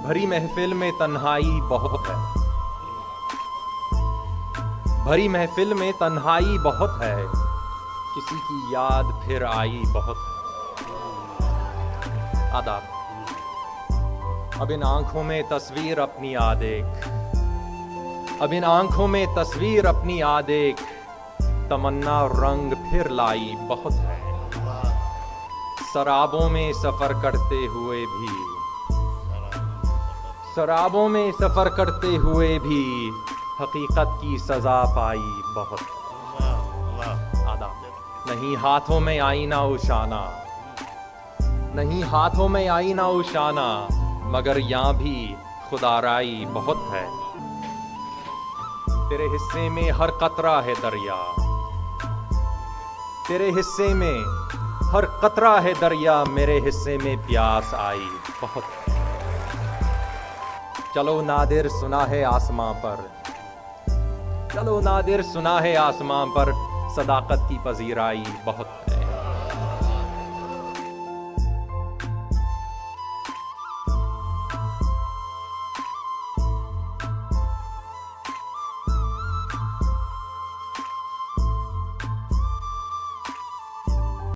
भरी महफिल में तन्हाई बहुत है, भरी महफिल में तन्हाई बहुत है, किसी की याद फिर आई बहुत है। आदाब। अब इन आंखों में तस्वीर अपनी आ देख, अब इन आंखों में तस्वीर अपनी आ देख, तमन्ना रंग फिर लाई बहुत है। शराबों में सफर करते हुए भी, शराबों में सफर करते हुए भी हकीकत की सजा पाई बहुत है। आदाब। नहीं हाथों में आईना उशाना, नहीं हाथों में आईना उशाना, मगर यहाँ भी खुदाराई बहुत है। तेरे हिस्से में हर कतरा है दरिया, तेरे हिस्से में हर कतरा है दरिया, मेरे हिस्से में प्यास आई बहुत है। चलो नादिर सुना है आसमां पर, चलो नादिर सुना है आसमां पर, सदाकत की पजीराई बहुत है।